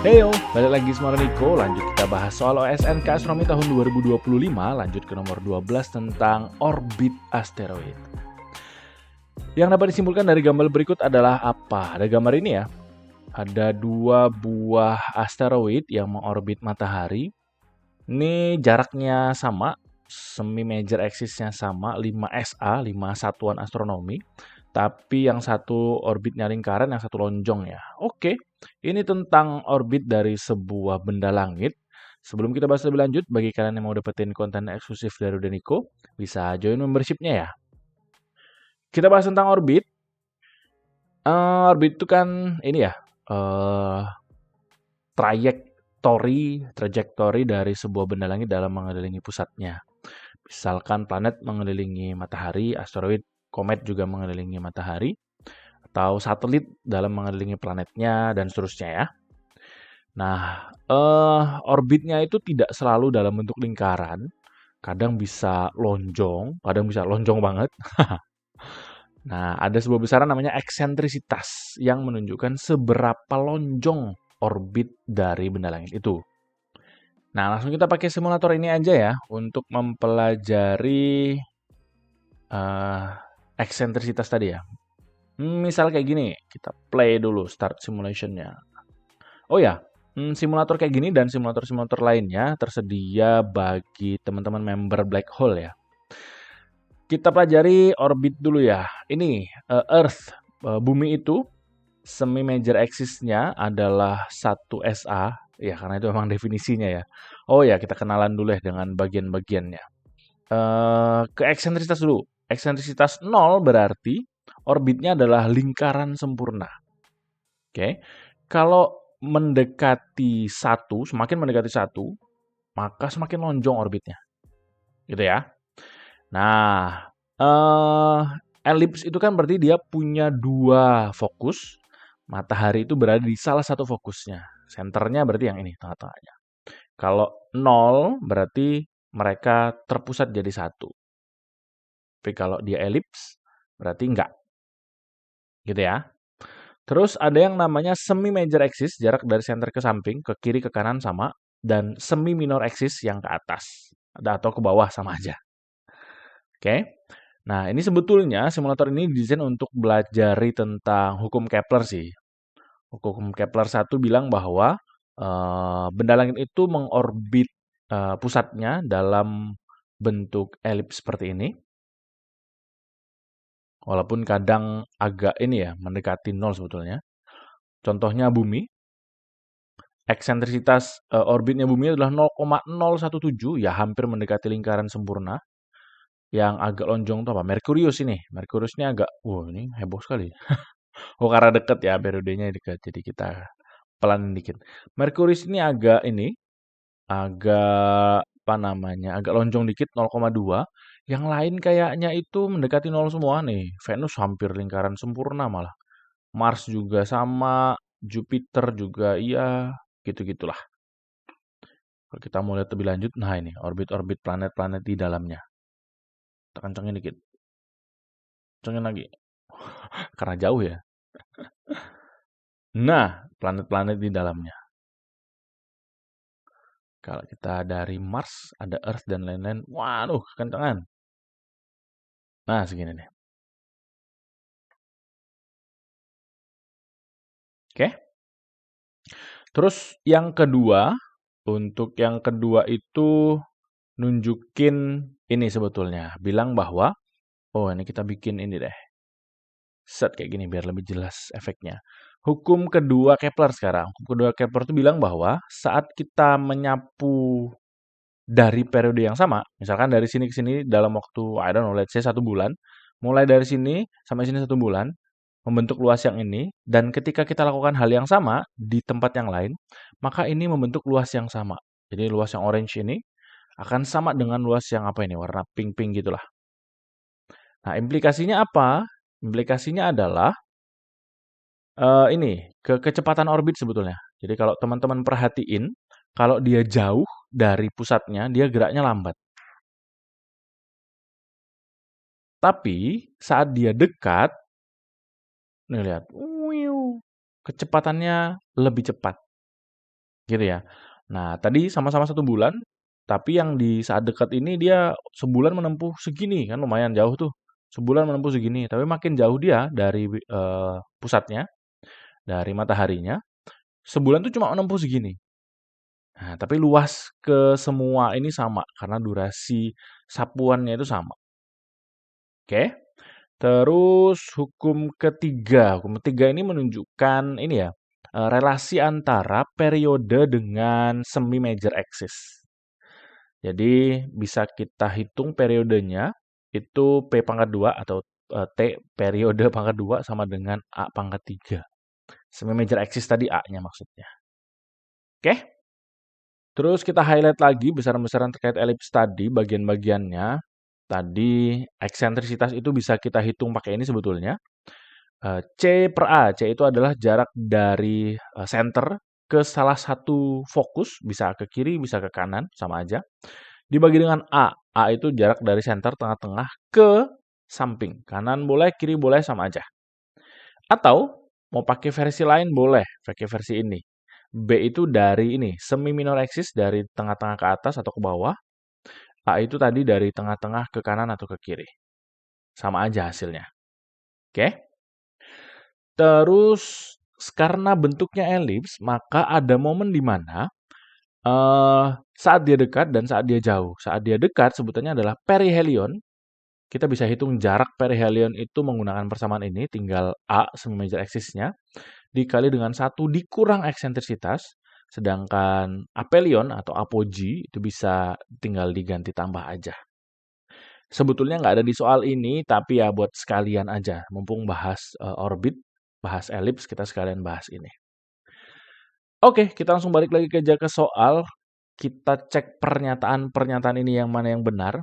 Heyo, balik lagi sama Niko. Lanjut kita bahas soal OSN Astronomi tahun 2025. Lanjut ke nomor 12 tentang orbit asteroid. Yang dapat disimpulkan dari gambar berikut adalah apa? Ada gambar ini ya. Ada dua buah asteroid yang mengorbit matahari. Ini jaraknya sama, semi major axis-nya sama, 5 SA, 5 satuan astronomi. Tapi yang satu orbitnya lingkaran, yang satu lonjong ya. Oke, ini tentang orbit dari sebuah benda langit. Sebelum kita bahas lebih lanjut, bagi kalian yang mau dapetin konten eksklusif dari Udeniko, bisa join membership-nya ya. Kita bahas tentang orbit. Orbit itu kan ini ya, trajektori dari sebuah benda langit dalam mengelilingi pusatnya. Misalkan planet mengelilingi matahari, asteroid, komet juga mengelilingi matahari, atau satelit dalam mengelilingi planetnya, dan seterusnya ya. Nah, orbitnya itu tidak selalu dalam bentuk lingkaran, kadang bisa lonjong banget. Nah, ada sebuah besaran namanya eksentrisitas yang menunjukkan seberapa lonjong orbit dari benda langit itu. Nah, langsung kita pakai simulator ini aja ya untuk mempelajari eksentrisitas tadi ya. Misal kayak gini, kita play dulu start simulation-nya. Oh ya, simulator kayak gini dan simulator-simulator lainnya tersedia bagi teman-teman member Black Hole ya. Kita pelajari orbit dulu ya. Ini Earth, bumi itu semi major axis-nya adalah 1 SA, ya karena itu memang definisinya ya. Oh ya, kita kenalan dulu ya dengan bagian-bagiannya. Ke eksentrisitas dulu. Eksentrisitas 0 berarti orbitnya adalah lingkaran sempurna. Oke. Kalau mendekati 1, semakin mendekati 1, maka semakin lonjong orbitnya. Gitu ya. Nah, elips itu kan berarti dia punya 2 fokus. Matahari itu berada di salah satu fokusnya. Senternya berarti yang ini, tengah-tengahnya. Kalau 0 berarti mereka terpusat jadi 1. Tapi kalau dia elips, berarti enggak. Gitu ya. Terus ada yang namanya semi major axis, jarak dari center ke samping, ke kiri, ke kanan sama. Dan semi minor axis yang ke atas. Atau ke bawah sama aja. Oke. Nah, ini sebetulnya simulator ini didesain untuk belajari tentang hukum Kepler sih. Hukum Kepler 1 bilang bahwa benda langit itu mengorbit pusatnya dalam bentuk elips seperti ini. Walaupun kadang agak ini ya, mendekati nol sebetulnya. Contohnya bumi. Eksentrisitas orbitnya bumi adalah 0,017, ya hampir mendekati lingkaran sempurna. Yang agak lonjong itu apa? Merkurius ini. Merkurius ini agak, ini heboh sekali. Oh, karena deket ya, periodenya dekat. Jadi kita pelan dikit. Merkurius ini agak apa namanya, agak lonjong dikit 0,2. Yang lain kayaknya itu mendekati 0 semua nih. Venus hampir lingkaran sempurna malah. Mars juga sama, Jupiter juga iya, gitu-gitulah. Kalau kita mau lihat lebih lanjut, nah ini orbit-orbit planet-planet di dalamnya. Kita kencengin dikit. Kencengin lagi. Karena jauh ya. Nah, planet-planet di dalamnya. Kalau kita dari Mars, ada Earth dan lain-lain. Waduh, kencengan. Nah, segini nih. Oke. Terus yang kedua, untuk yang kedua itu nunjukin ini sebetulnya. Bilang bahwa, oh ini kita bikin ini deh. Set kayak gini biar lebih jelas efeknya. Hukum kedua Kepler sekarang. Hukum kedua Kepler itu bilang bahwa saat kita menyapu dari periode yang sama, misalkan dari sini ke sini dalam waktu, I don't know, let's say 1 bulan, mulai dari sini sampai sini 1 bulan, membentuk luas yang ini, dan ketika kita lakukan hal yang sama di tempat yang lain, maka ini membentuk luas yang sama. Jadi luas yang orange ini akan sama dengan luas yang apa ini, warna pink-pink gitulah. Nah, implikasinya apa? Implikasinya adalah ini, kecepatan orbit sebetulnya. Jadi kalau teman-teman perhatiin, kalau dia jauh dari pusatnya, dia geraknya lambat. Tapi saat dia dekat, nih lihat, kecepatannya lebih cepat. gitu ya. Nah, tadi sama-sama 1 bulan, tapi yang di saat dekat ini dia sebulan menempuh segini, kan lumayan jauh tuh. Sebulan menempuh segini, tapi makin jauh dia dari pusatnya, dari mataharinya, sebulan tuh cuma menempuh segini. Nah, tapi luas ke semua ini sama, karena durasi sapuannya itu sama. Oke. Terus hukum ketiga ini menunjukkan ini ya, relasi antara periode dengan semi major axis. Jadi bisa kita hitung periodenya itu P pangkat 2 atau T periode pangkat 2 sama dengan A pangkat 3. Semi major axis tadi A-nya maksudnya. Oke? Terus kita highlight lagi besaran-besaran terkait elips tadi, bagian-bagiannya. Tadi eksentrisitas itu bisa kita hitung pakai ini sebetulnya. C per A. C itu adalah jarak dari center ke salah satu fokus, bisa ke kiri, bisa ke kanan, sama aja. Dibagi dengan A. A itu jarak dari center tengah-tengah ke samping. Kanan boleh, kiri boleh, sama aja. Atau mau pakai versi lain boleh, pakai versi ini. B itu dari ini, semi minor axis dari tengah-tengah ke atas atau ke bawah. A itu tadi dari tengah-tengah ke kanan atau ke kiri. Sama aja hasilnya. Oke? Terus karena bentuknya elips, maka ada momen di mana saat dia dekat dan saat dia jauh. Saat dia dekat sebutannya adalah perihelion. Kita bisa hitung jarak perihelion itu menggunakan persamaan ini, tinggal A semi major axis-nya dikali dengan 1 dikurang eksentrisitas, sedangkan aphelion atau apogee itu bisa tinggal diganti tambah aja. Sebetulnya nggak ada di soal ini, tapi ya buat sekalian aja, mumpung bahas orbit, bahas elips, kita sekalian bahas ini. Oke, kita langsung balik lagi ke soal. Kita cek pernyataan-pernyataan ini yang mana yang benar.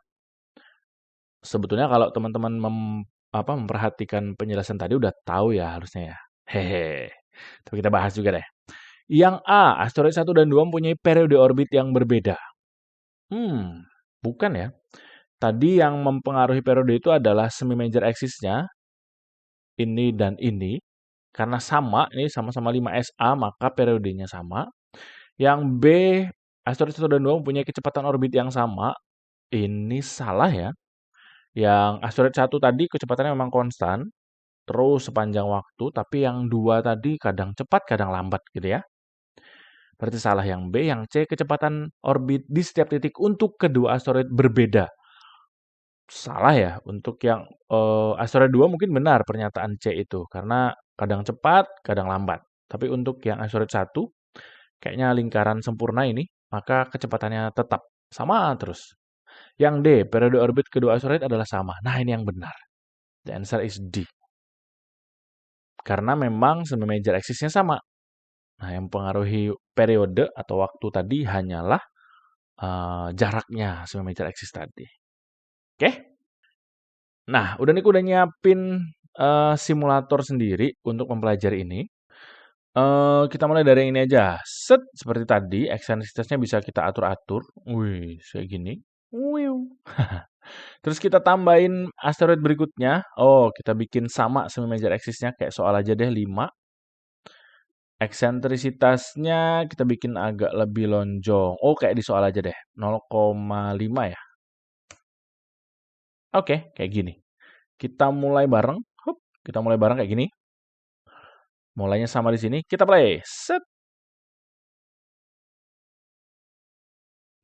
Sebetulnya kalau teman-teman memperhatikan penjelasan tadi udah tahu ya harusnya ya. Hehe. Tapi kita bahas juga deh. Yang A, asteroid 1 dan 2 mempunyai periode orbit yang berbeda. Bukan ya. Tadi yang mempengaruhi periode itu adalah semi major axis-nya, ini dan ini. Karena sama, ini sama-sama 5SA, maka periodenya sama. Yang B, asteroid 1 dan 2 mempunyai kecepatan orbit yang sama. Ini salah ya. Yang asteroid 1 tadi kecepatannya memang konstan, terus sepanjang waktu, tapi yang 2 tadi kadang cepat, kadang lambat gitu ya. Berarti salah yang B, yang C, kecepatan orbit di setiap titik untuk kedua asteroid berbeda. Salah ya, untuk yang asteroid 2 mungkin benar pernyataan C itu, karena kadang cepat, kadang lambat. Tapi untuk yang asteroid 1, kayaknya lingkaran sempurna ini, maka kecepatannya tetap sama terus. Yang D, periode orbit kedua asteroid adalah sama. Nah, ini yang benar. The answer is D. Karena memang semi major axis-nya sama. Nah, yang mempengaruhi periode atau waktu tadi hanyalah jaraknya semi major axis tadi. Oke? Nah, udah nyiapin simulator sendiri untuk mempelajari ini. Kita mulai dari yang ini aja. Set, seperti tadi, eksentrisitasnya bisa kita atur-atur. Wih, kayak gini. Wiu. Terus kita tambahin asteroid berikutnya. Oh, kita bikin sama semi major axis-nya kayak soal aja deh 5. Eksentrisitasnya kita bikin agak lebih lonjong. Oh, kayak di soal aja deh. 0,5 ya. Oke, kayak gini. Kita mulai bareng. Hup, kita mulai bareng kayak gini. Mulainya sama di sini. Kita play. Set.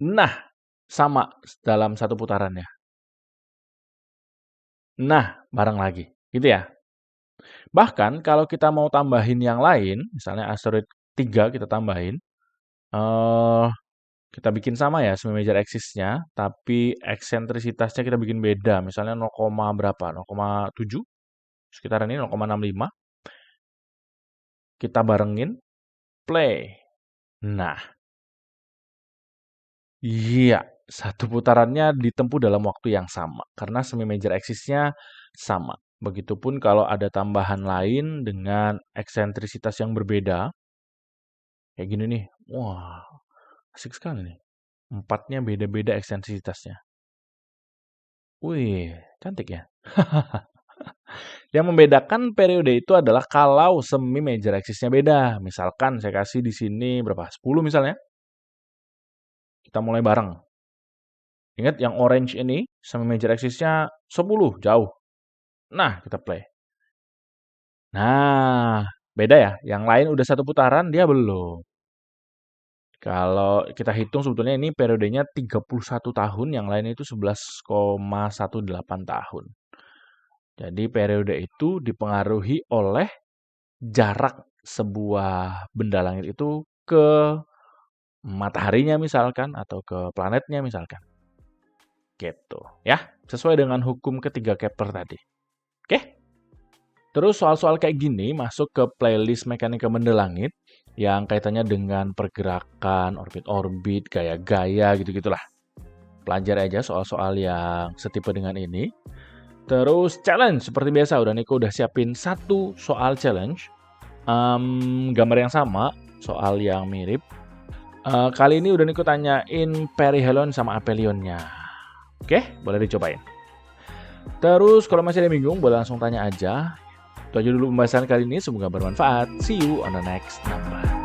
Nah, sama dalam satu putarannya. Nah, bareng lagi. Gitu ya. Bahkan kalau kita mau tambahin yang lain, misalnya asteroid 3 kita tambahin, eh kita bikin sama ya semi major axis-nya, tapi eksentrisitasnya kita bikin beda. Misalnya 0, berapa? 0,7, sekitaran ini 0,65. Kita barengin, play. Nah, iya, satu putarannya ditempuh dalam waktu yang sama, karena semi major axis-nya sama. Begitupun kalau ada tambahan lain dengan eksentrisitas yang berbeda, kayak gini nih. Wah, asik sekali nih. 4-nya beda-beda eksentrisitasnya. Wih, cantik ya. Yang membedakan periode itu adalah kalau semi major axis-nya beda. Misalkan saya kasih di sini berapa? 10 misalnya. Kita mulai bareng. Ingat yang orange ini semi major axis-nya 10, jauh. Nah, kita play. Nah, beda ya. Yang lain udah satu putaran, dia belum. Kalau kita hitung sebetulnya ini periodenya 31 tahun, yang lain itu 11,18 tahun. Jadi periode itu dipengaruhi oleh jarak sebuah benda langit itu ke mataharinya misalkan atau ke planetnya misalkan. Gitu ya, sesuai dengan hukum ketiga Kepler tadi. Oke? Terus soal-soal kayak gini masuk ke playlist mekanika benda langit yang kaitannya dengan pergerakan, orbit-orbit, gaya-gaya gitu-gitulah. Pelajari aja soal-soal yang setipe dengan ini. Terus challenge seperti biasa, Niko udah siapin satu soal challenge. Gambar yang sama, soal yang mirip. Kali ini Niko tanyain perihelion sama apelionnya. Oke, boleh dicobain. Terus kalau masih ada yang bingung, boleh langsung tanya aja. Itu aja dulu pembahasan kali ini, semoga bermanfaat. See you on the next number.